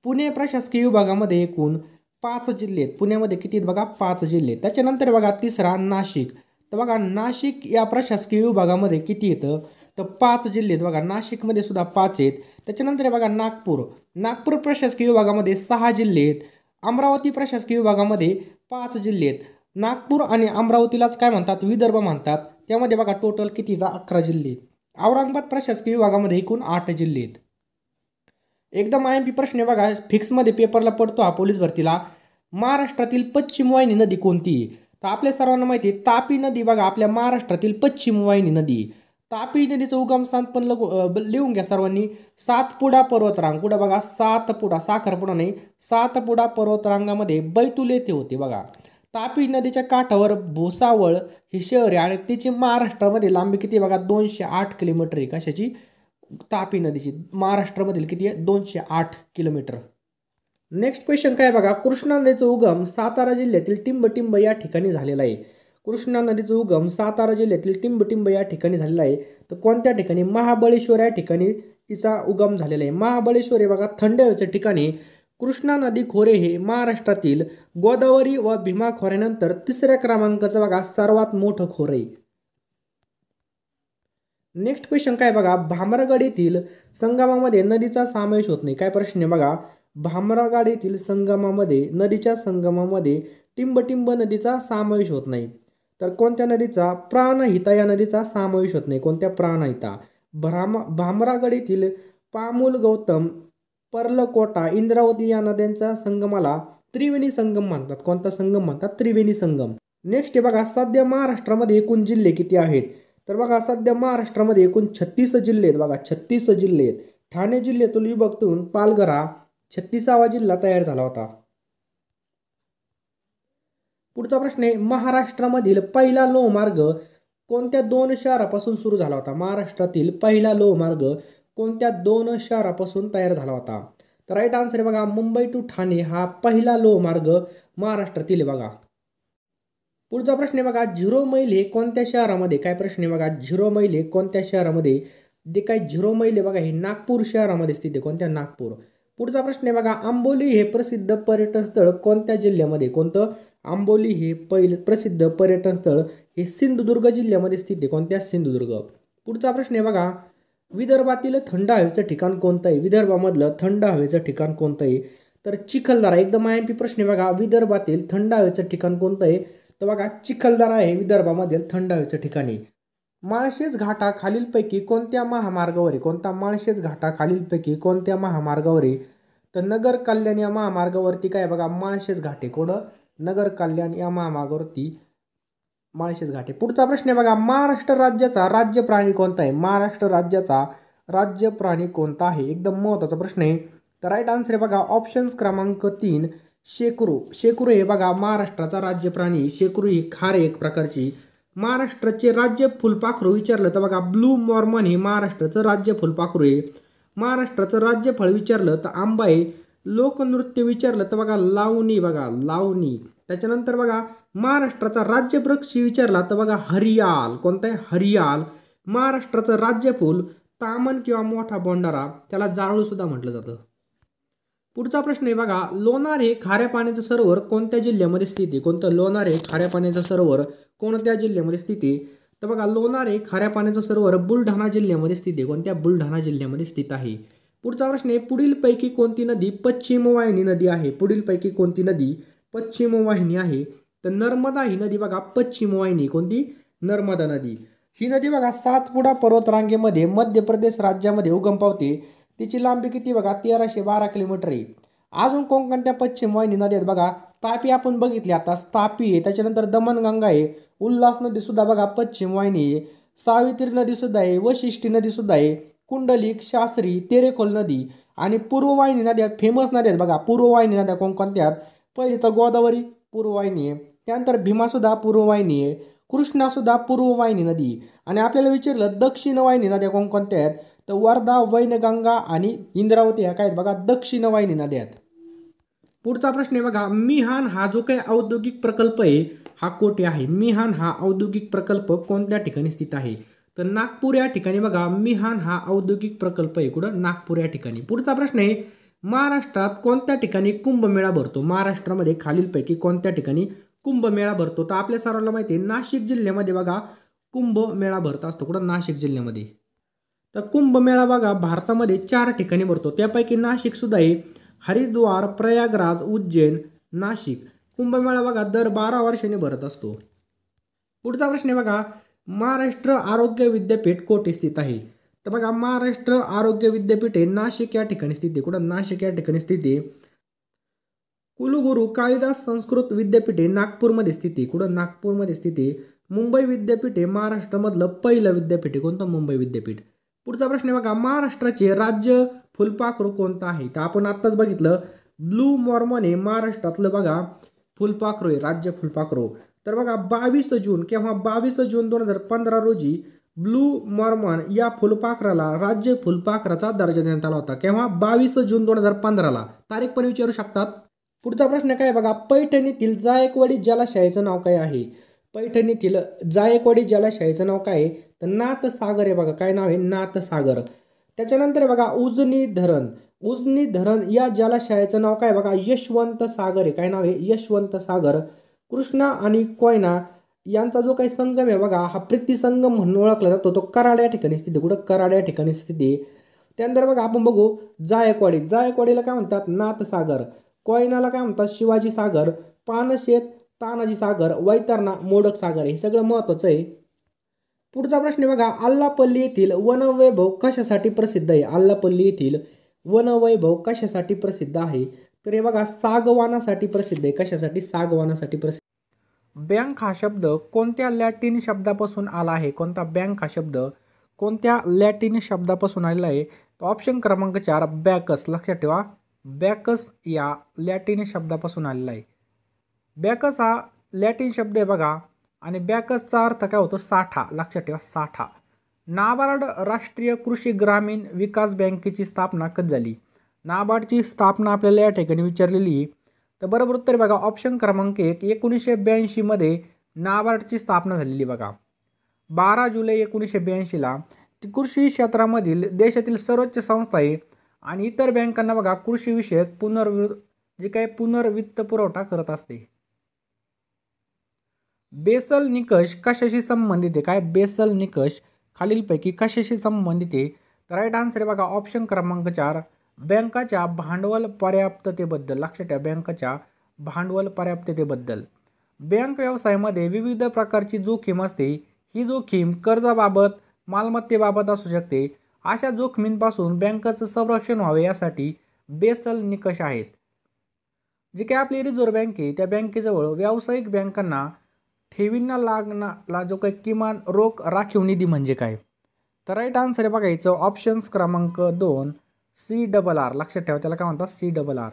पुणे प्रशासकीय विभागामध्ये एकूण 5 जिल्हे आहेत. पुण्यामध्ये किती आहेत? बघा 5 जिल्हे. त्याच्यानंतर बघा तिसरा नाशिक. तर बघा नाशिक या प्रशासकीय विभागामध्ये किती येतं? तर 5 जिल्हे आहेत. बघा नाशिकमध्ये सुद्धा 5 आहेत. त्याच्यानंतर बघा नागपूर. नागपूर प्रशासकीय विभागामध्ये 6 जिल्हे आहेत. अमरावती प्रशासकीय विभागामध्ये 5 जिल्हे आहेत. नागपूर आणि अमरावतीलाच काय म्हणतात? विदर्भ म्हणतात. त्यामध्ये बघा टोटल किती? 11 जिल्हे आहेत. औरंगाबाद प्रशासकीय विभागामध्ये एकूण 8 जिल्हे आहेत. एकदम IMP प्रश्न आहे बघा, फिक्समध्ये पेपरला पडतो हा पोलीस भरतीला. महाराष्ट्रातील पश्चिम वाहिनी नदी कोणती? तर आपल्या सर्वांना माहिती आहे तापी नदी बघा आपल्या महाराष्ट्रातील पश्चिम वाहिनी नदी. तापी नदीचं उगमस्थान पण लिहून घ्या सर्वांनी. सातपुडा पर्वतरांग. कुठं बघा? सातपुडा, साखरपुडा नाही, सातपुडा पर्वतरांगामध्ये बैतूल येथे होते बघा. तापी नदीच्या काठावर भुसावळ हे शहर आहे आणि त्याची महाराष्ट्रामध्ये लांबी किती बघा? 208 किलोमीटर आहे. कशाची? तापी नदीची. महाराष्ट्रामधील किती आहे? 208 किलोमीटर. नेक्स्ट क्वेश्चन काय बघा? कृष्णा नदीचा उगम सातारा जिल्ह्यातील टिंबटिंब या ठिकाणी झालेला आहे. कृष्णा नदीचा उगम सातारा जिल्ह्यातील टिंबटिंब या ठिकाणी झालेला आहे. तर कोणत्या ठिकाणी? महाबळेश्वर या ठिकाणी तिचा उगम झालेला आहे. महाबळेश्वर हे बघा थंड हवेच्या ठिकाणी. कृष्णा नदी खोरे हे महाराष्ट्रातील गोदावरी व भीमा खोऱ्यानंतर तिसऱ्या क्रमांकाचं बघा सर्वात मोठं खोरे. नेक्स्ट क्वेश्चन काय बघा? भामरागड येथील संगमामध्ये नदीचा समावेश होत नाही. काय प्रश्न आहे बघा? भामरागड येथील संगमामध्ये नदीच्या संगमामध्ये टिंबटिंब नदीचा समावेश होत नाही. तर कोणत्या नदीचा? प्राणहिता या नदीचा समावेश होत नाही. कोणत्या? प्राणहिता. भामरागड येथील पामुल, गौतम, पर्लकोटा, इंद्रावती या नद्यांच्या संगमाला त्रिवेणी संगम म्हणतात. कोणता संगम म्हणतात? त्रिवेणी संगम. नेक्स्ट आहे बघा सध्या महाराष्ट्रामध्ये एकूण जिल्हे किती आहेत? तर बघा सध्या महाराष्ट्रामध्ये एकूण 36 जिल्हे आहेत. बघा 36 जिल्हे आहेत. ठाणे जिल्ह्यातून विभक्तून पालघर हा 36वा जिल्हा तयार झाला होता. पुढचा प्रश्न आहे महाराष्ट्रामधील पहिला लोहमार्ग कोणत्या 2 शहरापासून सुरू झाला होता? महाराष्ट्रातील पहिला लोहमार्ग कोणत्या 2 शहरापासून तयार झाला होता? तर राईट आन्सर आहे बघा मुंबई टू ठाणे हा पहिला लोहमार्ग महाराष्ट्रातील आहे बघा. पुढचा प्रश्न आहे बघा 0 मैल हे कोणत्या शहरामध्ये? काय प्रश्न आहे बघा? 0 मैल हे कोणत्या शहरामध्ये? जे काय 0 मैल आहे बघा हे नागपूर शहरामध्ये स्थित आहे. कोणत्या? नागपूर. पुढचा प्रश्न आहे बघा आंबोली हे प्रसिद्ध पर्यटन स्थळ कोणत्या जिल्ह्यामध्ये? कोणतं? आंबोली हे प्रसिद्ध पर्यटन स्थळ हे सिंधुदुर्ग जिल्ह्यामध्ये स्थित आहे. कोणत्या? सिंधुदुर्ग. पुढचा प्रश्न आहे बघा विदर्भातील थंड हवेचं ठिकाण कोणतं आहे? विदर्भामधलं थंड हवेचं ठिकाण कोणतं आहे? तर चिखलदरा. एकदम IMP प्रश्न आहे बघा विदर्भातील थंड हवेचं ठिकाण कोणतं आहे? तर बघा चिखलदरा हे विदर्भामधील थंड हवेचं ठिकाण आहे. माळशेज घाटा खालीलपैकी कोणत्या महामार्गावर आहे? कोणता? माळशेज घाटा खालीलपैकी कोणत्या महामार्गावर आहे? तर नगर कल्याण या महामार्गावरती काय बघा माळशेज घाटे. कोणं? नगर कल्याण या महामार्गावरती माळशेज घाटे. पुढचा प्रश्न आहे बघा महाराष्ट्र राज्याचा राज्य प्राणी कोणता आहे? महाराष्ट्र राज्याचा राज्य प्राणी कोणता आहे? एकदम महत्त्वाचा प्रश्न आहे. तर राईट आन्सर आहे बघा ऑप्शन्स क्रमांक 3 शेकरू. शेकरू हे बघा महाराष्ट्राचा राज्य प्राणी. शेकरू ही खार एक प्रकारची. महाराष्ट्राचे राज्य फुलपाखरू विचारलं तर बघा ब्लू मॉर्मन हे महाराष्ट्राचं राज्य फुलपाखरू आहे. महाराष्ट्राचं राज्य फळ विचारलं तर आंबा आहे. लोकनृत्य विचारलं तर बघा लावणी. बघा लावणी. त्याच्यानंतर बघा महाराष्ट्राचा राज्य वृक्ष विचारला तर बघा हरियाल. कोणता आहे? हरियाल. महाराष्ट्राचं राज्य फूल तामन किंवा मोठा बोंडारा, त्याला जाळू सुद्धा म्हटलं जातं. पुढचा प्रश्न आहे बघा लोणार हे खाऱ्या पाण्याचं सरोवर कोणत्या जिल्ह्यामध्ये स्थित आहे? कोणतं? लोणार हे खाऱ्या पाण्याचं सरोवर कोणत्या जिल्ह्यामध्ये स्थित आहे? तर बघा लोणार हे खाऱ्या पाण्याचं सरोवर बुलढाणा जिल्ह्यामध्ये स्थित आहे. कोणत्या? बुलढाणा जिल्ह्यामध्ये स्थित आहे. पुढचा प्रश्न आहे पुढीलपैकी कोणती नदी पश्चिम वाहिनी नदी आहे? पुढीलपैकी कोणती नदी पश्चिम वाहिनी आहे? तर नर्मदा ही नदी बघा पश्चिम वाहिनी. कोणती? नर्मदा नदी. ही नदी बघा सातपुडा पर्वतरांगेमध्ये मध्य प्रदेश राज्यामध्ये उगम पावते. तिची लांबी किती बघा 1312 किलोमीटर आहे. अजून कोणकोणत्या पश्चिम वाहिनी नदी आहेत बघा तापी आपण बघितली आता, तापी आहे, त्याच्यानंतर दमणगंगा आहे, उल्हास नदी सुद्धा बघा पश्चिम वाहिनी आहे, सावित्री नदी सुद्धा आहे, वशिष्ठी नदी सुद्धा आहे, कुंडलिक, शास्त्री, तेरेखोल नदी आणि पूर्ववाहिनी नद्या फेमस नद्या आहेत बघा. पूर्ववाहिनी नद्या कोणकोणत्या आहेत? पहिली तर गोदावरी पूर्ववाहिनी आहे, त्यानंतर भीमा सुद्धा पूर्ववाहिनी आहे, कृष्णा सुद्धा पूर्ववाहिनी नदी. आणि आपल्याला विचारलं दक्षिण वाहिनी नद्या कोणकोणत्या आहेत? तर वर्धा, वैनगंगा आणि इंद्रावती ह्या काय आहेत बघा दक्षिण वाहिनी नद्या आहेत. पुढचा प्रश्न आहे बघा, मिहान हा जो काही औद्योगिक प्रकल्प आहे हा कोठे आहे? मिहान हा औद्योगिक प्रकल्प कोणत्या ठिकाणी स्थित आहे? तर नागपूर या ठिकाणी बघा मिहान हा औद्योगिक प्रकल्प आहे. कुठं? नागपूर या ठिकाणी. पुढचा प्रश्न आहे, महाराष्ट्रात कोणत्या ठिकाणी कुंभमेळा भरतो? महाराष्ट्रामध्ये खालीलपैकी कोणत्या ठिकाणी कुंभमेळा भरतो? तर आपल्या सर्वांना माहिती आहे नाशिक जिल्ह्यामध्ये बघा कुंभमेळा भरत असतो. कुठं? नाशिक जिल्ह्यामध्ये. तर कुंभमेळा बघा भारतामध्ये 4 ठिकाणी भरतो, त्यापैकी नाशिक सुद्धा आहे. हरिद्वार, प्रयागराज, उज्जैन, नाशिक. कुंभमेळा बघा दर 12 वर्षांनी भरत असतो. पुढचा प्रश्न आहे बघा, महाराष्ट्र आरोग्य विद्यापीठ कोठे स्थित आहे? तर बघा महाराष्ट्र आरोग्य विद्यापीठ हे नाशिक या ठिकाणी स्थित आहे. कुठं? नाशिक या ठिकाणी स्थित आहे. कुलगुरू कालिदास संस्कृत विद्यापीठ हे नागपूरमध्ये स्थित आहे. कुठं? नागपूरमध्ये स्थित आहे. मुंबई विद्यापीठ हे महाराष्ट्रामधलं पहिलं विद्यापीठ आहे. कोणतं? मुंबई विद्यापीठ. पुढचा प्रश्न आहे बघा, महाराष्ट्राचे राज्य फुलपाखरू कोणतं आहे? तर आपण आत्ताच बघितलं ब्लू मॉर्मॉन हे महाराष्ट्रातलं बघा फुलपाखरू आहे, राज्य फुलपाखरू. तर बघा 22 जून केव्हा? 22 जून 2015 रोजी ब्लू मॉर्मॉन या फुलपाखराला राज्य फुलपाखराचा दर्जा देण्यात आला होता. केव्हा? 22 जून 2015ला. तारीख पण विचारू शकतात. पुढचा प्रश्न काय बघा, पैठणीतील जायकवाडी जलाशयाचं नाव काय आहे? पैठणीतील जायकवाडी जलाशयाचं नाव काय आहे? तर नाथसागर आहे बघा. काय नाव आहे? नाथसागर. त्याच्यानंतर आहे बघा उजनी धरण. उजनी धरण या जलाशयाचं नाव काय बघा? यशवंत सागर आहे. काय नाव आहे? यशवंत सागर. कृष्णा आणि कोयना यांचा जो काही संगम आहे बघा हा प्रीती संगम म्हणून ओळखला जातो. तो कराड या ठिकाणी स्थित आहे. कुठं? कराड या ठिकाणी स्थित आहे. त्यानंतर बघा आपण बघू जायकवाडी. जायकवाडीला काय म्हणतात? नाथसागर. कोयनाला काय म्हणतात? शिवाजी सागर. पानशेत तानाजी सागर. वैतरणा मोडक सागर. हे सगळं महत्वाचं आहे. पुढचा प्रश्न आहे बघा, आल्लापल्ली येथील वनवैभव कशासाठी प्रसिद्ध आहे? आल्लापल्ली येथील वनवैभव कशासाठी प्रसिद्ध आहे? तर हे बघा सागवानासाठी प्रसिद्ध आहे. कशासाठी? सागवानासाठी प्रसिद्ध. बँक हा शब्द कोणत्या लॅटिन शब्दापासून आला आहे? कोणता? बँक हा शब्द कोणत्या लॅटिन शब्दापासून आलेला आहे? ऑप्शन क्रमांक 4 बॅकस. लक्षात ठेवा बॅकस या लॅटिन शब्दापासून आलेला आहे. बॅकस हा लॅटिन शब्द आहे बघा आणि बॅकसचा अर्थ काय होतो? साठा. लक्षात ठेवा साठा. नाबार्ड राष्ट्रीय कृषी ग्रामीण विकास बँकेची स्थापना कधी झाली? नाबार्डची स्थापना आपल्याला या ठिकाणी विचारलेली आहे. तर बरोबर उत्तर बघा ऑप्शन क्रमांक 1 1982 मध्ये नाबार्डची स्थापना झालेली बघा. 12 जुलै 1982ला ती कृषी क्षेत्रामधील देशातील सर्वोच्च संस्था आहे आणि इतर बँकांना बघा कृषी विषयक पुनर्वित्त पुरवठा करत असते. बेसल निकष कशाशी संबंधित आहे? काय? बेसल निकष खालीलपैकी कशाशी संबंधित आहे? तर राईट आन्सर आहे बघा ऑप्शन क्रमांक 4 बँकाच्या भांडवल पर्याप्ततेबद्दल. लक्षात ठेवा बँकाच्या भांडवल पर्याप्ततेबद्दल. बँक व्यवसायामध्ये विविध प्रकारची जोखीम असते. ही जोखीम कर्जाबाबत, मालमत्तेबाबत असू शकते. अशा जोखमींपासून बँकाचं संरक्षण व्हावे यासाठी बेसल निकष आहेत. जे काही आपली रिझर्व्ह बँक आहे त्या बँकेजवळ व्यावसायिक बँकांना ठेवींना लागणारा जो काही किमान रोख राखीव निधी म्हणजे काय? तर राईट आन्सर आहे बघा याचं ऑप्शन्स क्रमांक 2 CRR. लक्षात ठेवा त्याला काय म्हणतात? CRR.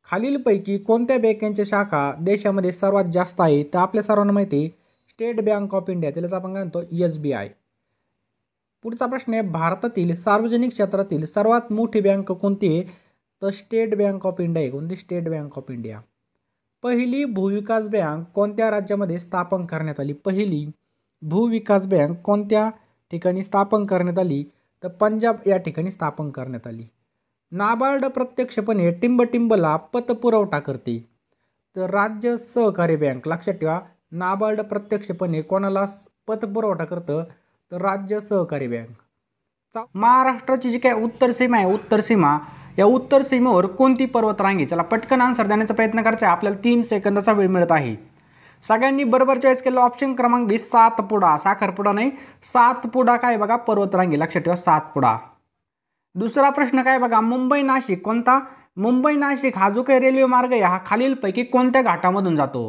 खालीलपैकी कोणत्या बँकेच्या शाखा देशामध्ये सर्वात जास्त आहे? तर आपल्या सर्वांना माहिती आहे स्टेट बँक ऑफ इंडिया. त्यालाच आपण काय म्हणतो? SBI. पुढचा प्रश्न आहे, भारतातील सार्वजनिक क्षेत्रातील सर्वात मोठी बँक कोणती आहे? तर स्टेट बँक ऑफ इंडिया आहे. कोणती? State bank of India. पहिली भूविकास बँक कोणत्या राज्यामध्ये स्थापन करण्यात आली? पहिली भूविकास बँक कोणत्या ठिकाणी स्थापन करण्यात आली? तर पंजाब या ठिकाणी स्थापन करण्यात आली. नाबार्ड प्रत्यक्षपणे टिंबटिंबला पतपुरवठा करते. तर राज्य सहकारी बँक. लक्षात ठेवा नाबार्ड प्रत्यक्षपणे कोणाला पतपुरवठा करतं? तर राज्य सहकारी बँक. महाराष्ट्राची जी काय उत्तर सीमा आहे उत्तर सीमा या उत्तर सीमेवर कोणती पर्वतरांग आहे? चला पटकन आन्सर देण्याचा प्रयत्न करायचा आहे. आपल्याला 3 सेकंदाचा वेळ मिळत आहे. सगळ्यांनी बरोबर चॉईस केलं ऑप्शन क्रमांक 20 सातपुडा. साखरपुडा नाही सातपुडा काय बघा पर्वतरांगी. लक्षात ठेवा सातपुडा. दुसरा प्रश्न काय बघा मुंबई नाशिक कोणता? मुंबई नाशिक हा जो काही रेल्वे मार्ग आहे हा खालीलपैकी कोणत्या घाटामधून जातो?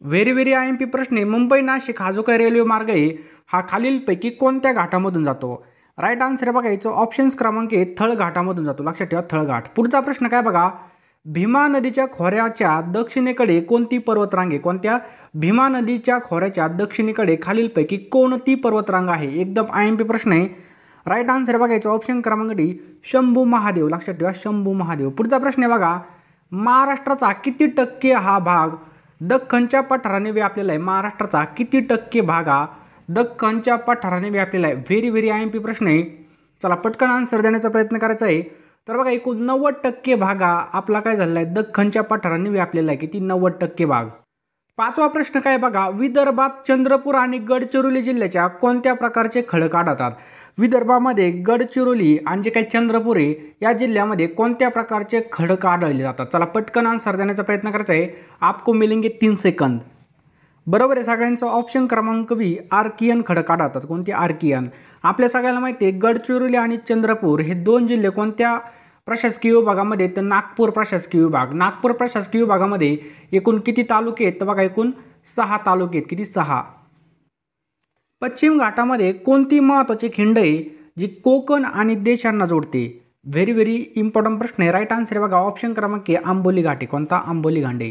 व्हेरी व्हेरी IMP प्रश्न आहे. मुंबई नाशिक हा जो काही रेल्वे मार्ग आहे हा खालीलपैकी कोणत्या घाटामधून जातो? राईट आन्सर आहे बघा याचं ऑप्शन्स क्रमांक आहे थळ घाटामधून जातो. लक्षात ठेवा थळ घाट. पुढचा प्रश्न काय बघा, भीमा नदीच्या खोऱ्याच्या दक्षिणेकडे कोणती पर्वतरांग आहे? कोणत्या? भीमा नदीच्या खोऱ्याच्या दक्षिणेकडे खालीलपैकी कोणती पर्वतरांग आहे? एकदम IMP प्रश्न आहे. राईट आन्सर बघा याचं ऑप्शन क्रमांक डी शंभू महादेव. लक्षात ठेवा शंभू महादेव. पुढचा प्रश्न आहे बघा, महाराष्ट्राचा किती टक्के हा भाग दख्खनच्या पठाराने व्यापलेला आहे? महाराष्ट्राचा किती टक्के भाग हा दख्खनच्या पठाराने व्यापलेला आहे? व्हेरी व्हेरी IMP प्रश्न आहे. चला पटकन आन्सर देण्याचा प्रयत्न करायचा आहे. तर बघा एकूण 90% भाग हा आपला काय झालेला आहे दख्खनच्या पठाराने व्यापलेला आहे. किती? 90% भाग. पाचवा प्रश्न काय बघा, विदर्भात चंद्रपूर आणि गडचिरोली जिल्ह्याच्या कोणत्या प्रकारचे खडक आढळतात? विदर्भामध्ये गडचिरोली आणि जे काही चंद्रपूर आहे या जिल्ह्यामध्ये कोणत्या प्रकारचे खडक आढळले जातात? चला पटकन आन्सर देण्याचा प्रयत्न करायचा आहे. आपको मिलेंगे 3 सेकंद. बरोबर आहे सगळ्यांचा ऑप्शन क्रमांक बी आर्कियन खडक आढळतात. कोणते? आर्कियन. आपल्या सगळ्यांना माहिती आहे गडचिरोली आणि चंद्रपूर हे दोन जिल्हे कोणत्या प्रशासकीय विभागामध्ये? तर नागपूर प्रशासकीय विभाग. नागपूर प्रशासकीय विभागामध्ये एकूण किती तालुके आहेत? तर बघा एकूण 6 तालुके आहेत. किती? 6. पश्चिम घाटामध्ये कोणती महत्त्वाची खिंड आहे जी कोकण आणि देशांना जोडते? व्हेरी व्हेरी इम्पॉर्टंट प्रश्न आहे. राईट आन्सर आहे बघा ऑप्शन क्रमांक आंबोली घाट आहे. कोणता? आंबोली घाटे.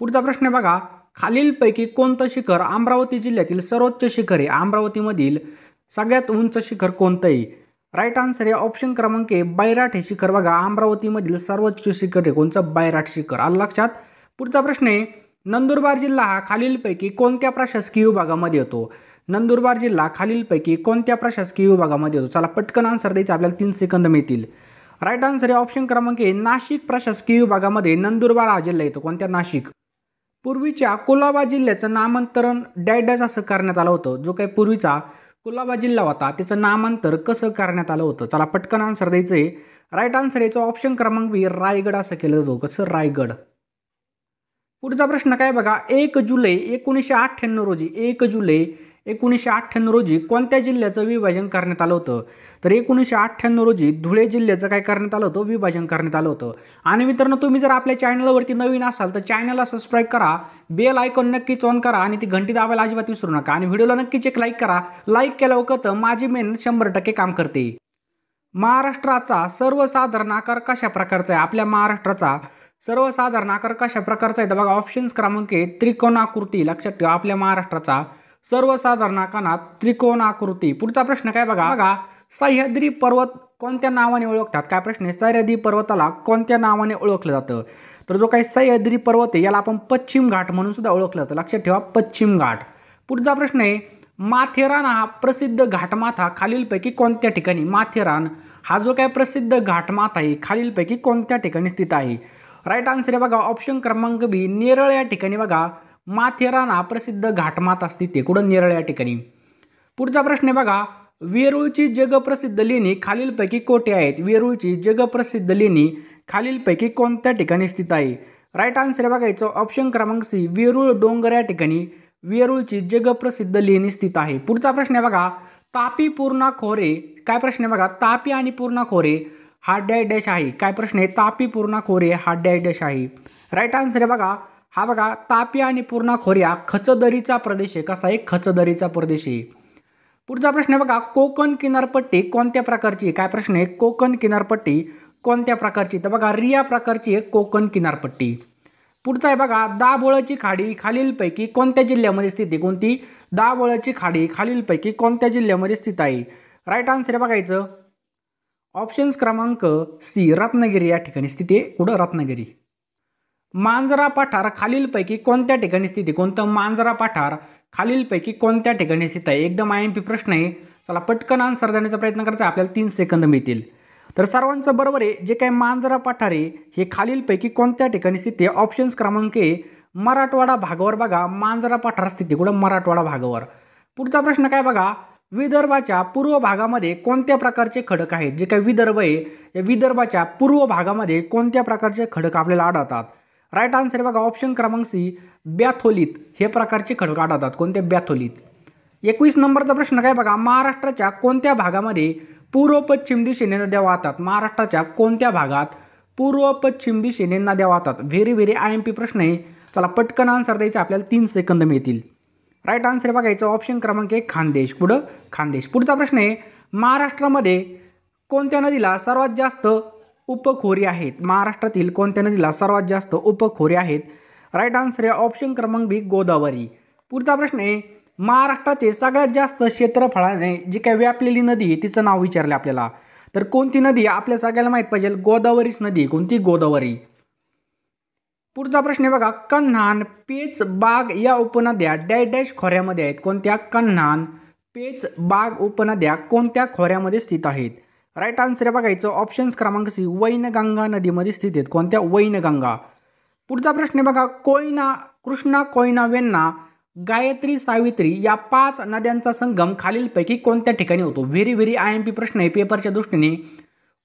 पुढचा प्रश्न आहे बघा, खालीलपैकी कोणतं शिखर अमरावती जिल्ह्यातील सर्वोच्च शिखर आहे? अमरावतीमधील सगळ्यात उंच शिखर कोणतं आहे? राईट आन्सर आहे ऑप्शन क्रमांक बैराट हे शिखर बघा अमरावतीमधील सर्वोच्च शिखर आहे. कोणचं? बैराट शिखर. आलं लक्षात. पुढचा प्रश्न आहे, नंदुरबार जिल्हा हा खालीलपैकी कोणत्या प्रशासकीय विभागामध्ये येतो? नंदुरबार जिल्हा खालीलपैकी कोणत्या प्रशासकीय विभागामध्ये येतो? चला पटकन आन्सर द्यायचं आपल्याला 3 सेकंद मिळतील. राईट आन्सर आहे ऑप्शन क्रमांक नाशिक प्रशासकीय विभागामध्ये नंदुरबार हा जिल्हा येतो. कोणत्या? नाशिक. पूर्वीच्या कुलाबा जिल्ह्याचं नामांतरण डॅश असं करण्यात आलं होतं. जो काही पूर्वीचा कुलाबा जिल्हा होता त्याचं नामांतर कसं करण्यात आलं होतं? चला पटकन आन्सर द्यायचं आहे. राईट आन्सर याचं ऑप्शन क्रमांक बी रायगड असं केलं जातो. कसं? रायगड. पुढचा प्रश्न काय बघा, 1 जुलै 1998 रोजी 1 जुलै 1998 रोजी कोणत्या जिल्ह्याचं विभाजन करण्यात आलं होतं? तर 1998 रोजी धुळे जिल्ह्याचं काय करण्यात आलं होतं? विभाजन करण्यात आलं होतं. आणि मित्रांनो तुम्ही जर आपल्या चॅनलवरती नवीन असाल तर चॅनलला सबस्क्राईब करा, बेल आयकॉन नक्कीच ऑन करा आणि ती घंटी दाबायला अजिबात विसरू नका. आणि व्हिडिओला नक्कीच एक लाईक करा. लाईक केल्यावर कळतं माझी मेहनत 100% काम करते. महाराष्ट्राचा सर्वसाधारण आकार कशा प्रकारचा आहे? आपल्या महाराष्ट्राचा सर्वसाधारण आकार कशा प्रकारचा आहे? तर बघा ऑप्शन्स क्रमांक त्रिकोणाकृती. लक्षात ठेवा आपल्या महाराष्ट्राचा सर्वसाधारण आकारात त्रिकोणाकृती. पुढचा प्रश्न काय बघा, सह्याद्री पर्वत कोणत्या नावाने ओळखतात? काय प्रश्न आहे? सह्याद्री पर्वताला कोणत्या नावाने ओळखलं जातं? तर जो काही सह्याद्री पर्वत आहे याला आपण पश्चिम घाट म्हणून सुद्धा ओळखलं जातं. लक्षात ठेवा पश्चिम घाट. पुढचा प्रश्न आहे, माथेरान हा प्रसिद्ध घाटमाथा खालीलपैकी कोणत्या ठिकाणी? माथेरान हा जो काही प्रसिद्ध घाटमाथा आहे खालीलपैकी कोणत्या ठिकाणी स्थित आहे? राईट आन्सर आहे बघा ऑप्शन क्रमांक बी नेरळ या ठिकाणी बघा माथेरान हा प्रसिद्ध घाटमाथा स्थित आहे. कुठं? नेरळ या ठिकाणी. पुढचा प्रश्न आहे बघा, वेरूळची जगप्रसिद्ध लेणी खालीलपैकी कोठे आहेत? वेरूळची जगप्रसिद्ध लेणी खालीलपैकी कोणत्या ठिकाणी स्थित आहे? राईट आन्सर आहे बघा याचं ऑप्शन क्रमांक सी वेरूळ डोंगर या ठिकाणी वेरूळची जगप्रसिद्ध लेणी स्थित आहे. पुढचा प्रश्न आहे बघा, तापी पूर्णा खोरे. काय प्रश्न आहे बघा, तापी आणि पूर्णा खोरे हा डॅश आहे. काय प्रश्न आहे? तापी पूर्णा खोरे हा डॅश आहे. राईट आन्सर आहे बघा हा बघा तापी आणि पूर्णा खोरे हा खचदरीचा प्रदेश आहे. कसा आहे? खचदरीचा प्रदेश आहे. पुढचा प्रश्न आहे बघा, कोकण किनारपट्टी कोणत्या प्रकारची आहे? काय प्रश्न आहे? कोकण किनारपट्टी कोणत्या प्रकारची? तर बघा रिया प्रकारची आहे कोकण किनारपट्टी. पुढचा आहे बघा, दाभोळची खाडी खालीलपैकी कोणत्या जिल्ह्यामध्ये स्थित आहे? कोणती? दाभोळची खाडी खालीलपैकी कोणत्या जिल्ह्यामध्ये स्थित आहे? राईट आन्सर आहे बघायचं ऑप्शन्स क्रमांक सी रत्नागिरी या ठिकाणी स्थित आहे. कुठं? रत्नागिरी. मांजरा पठार खालीलपैकी कोणत्या ठिकाणी स्थित आहे? कोणतं? मांजरा पठार खालीलपैकी कोणत्या ठिकाणी स्थित आहे? एकदम IMP प्रश्न आहे. चला पटकन आन्सर देण्याचा प्रयत्न करायचा. आपल्याला 3 सेकंद मिळतील. तर सर्वांचं बरोबर आहे. जे काही मांजरा पठार आहे हे खालीलपैकी कोणत्या ठिकाणी स्थित आहे? ऑप्शन्स क्रमांक मराठवाडा भागावर बघा मांजरा पठार स्थित आहे. कुठं? मराठवाडा भागावर. पुढचा प्रश्न काय बघा, विदर्भाच्या पूर्व भागामध्ये कोणत्या प्रकारचे खडक आहेत? जे काही विदर्भ आहे या विदर्भाच्या पूर्व भागामध्ये कोणत्या प्रकारचे खडक आपल्याला आढळतात? राईट आन्सर बघा ऑप्शन क्रमांक सी ब्याथोलीत हे प्रकारचे खडक आढळतात. कोणते? ब्याथोलीत. 21 नंबरचा प्रश्न काय बघा, महाराष्ट्राच्या कोणत्या भागामध्ये पूर्व पश्चिम दिशेने नद्या वाहतात? महाराष्ट्राच्या कोणत्या भागात पूर्व पश्चिम दिशेने नद्या वाहतात. व्हेरी व्हेरी IMP प्रश्न आहे. चला पटकन आन्सर द्यायचं, आपल्याला 3 सेकंद मिळतील. राईट आन्सर बघायचं ऑप्शन क्रमांक 1 खानदेश. पुढं खानदेश. पुढचा प्रश्न आहे महाराष्ट्रामध्ये कोणत्या नदीला सर्वात जास्त उपखोरी आहेत? महाराष्ट्रातील कोणत्या नदीला सर्वात जास्त उपखोरी आहेत? राईट आन्सर आहे ऑप्शन क्रमांक बी गोदावरी. पुढचा प्रश्न आहे महाराष्ट्राचे सगळ्यात जास्त क्षेत्रफळाने जी काही व्यापलेली नदी आहे तिचं नाव विचारले आपल्याला. तर कोणती नदी आपल्या सगळ्याला माहीत पाहिजे, गोदावरीच नदी. कोणती? गोदावरी. पुढचा प्रश्न आहे बघा कन्हान, पेच, बाग या उपनद्या डॅश डॅश खोऱ्यामध्ये आहेत. कोणत्या? कन्हान, पेच, बाग उपनद्या कोणत्या खोऱ्यामध्ये स्थित आहेत? राईट आन्सर बघायचं ऑप्शन्स क्रमांक सी वैनगंगा नदीमध्ये स्थित आहेत. कोणत्या? वैनगंगा. पुढचा प्रश्न आहे बघा कोयना, कृष्णा, कोयना, वेण्णा, गायत्री, सावित्री या 5 नद्यांचा संगम खालीलपैकी कोणत्या ठिकाणी होतो? व्हेरी व्हेरी IMP प्रश्न आहे पेपरच्या दृष्टीने.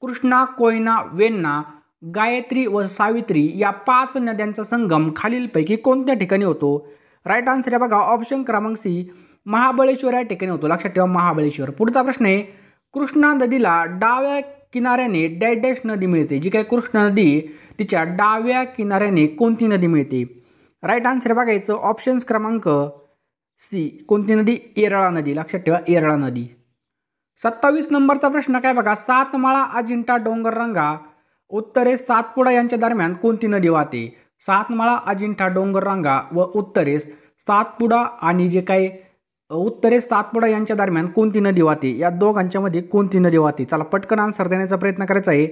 कृष्णा, कोयना, वेण्णा, गायत्री व सावित्री या 5 नद्यांचा संगम खालीलपैकी कोणत्या ठिकाणी होतो? राईट आन्सर आहे बघा ऑप्शन क्रमांक सी महाबळेश्वर या ठिकाणी होतो. लक्षात ठेवा महाबळेश्वर. पुढचा प्रश्न आहे कृष्णा नदीला डाव्या किनाऱ्याने डॅश डॅश नदी मिळते. जी काही कृष्णा नदी तिच्या डाव्या किनाऱ्याने कोणती नदी मिळते? राईट आन्सर बघायचं ऑप्शन्स क्रमांक सी कोणती नदी? येरळा नदी. लक्षात ठेवा येरळा नदी. 27 नंबरचा प्रश्न काय बघा सातमाळा, अजिंठा, डोंगररांगा, उत्तरेस सातपुडा यांच्या दरम्यान कोणती नदी वाहते? सातमाळा, अजिंठा, डोंगररांगा व उत्तरेस सातपुडा आणि जे काही उत्तरेस सातपुडा यांच्या दरम्यान कोणती नदी वाहते? या दोघांच्या मध्ये कोणती नदी वाहते? चला पटकन आन्सर देण्याचा प्रयत्न करायचा आहे.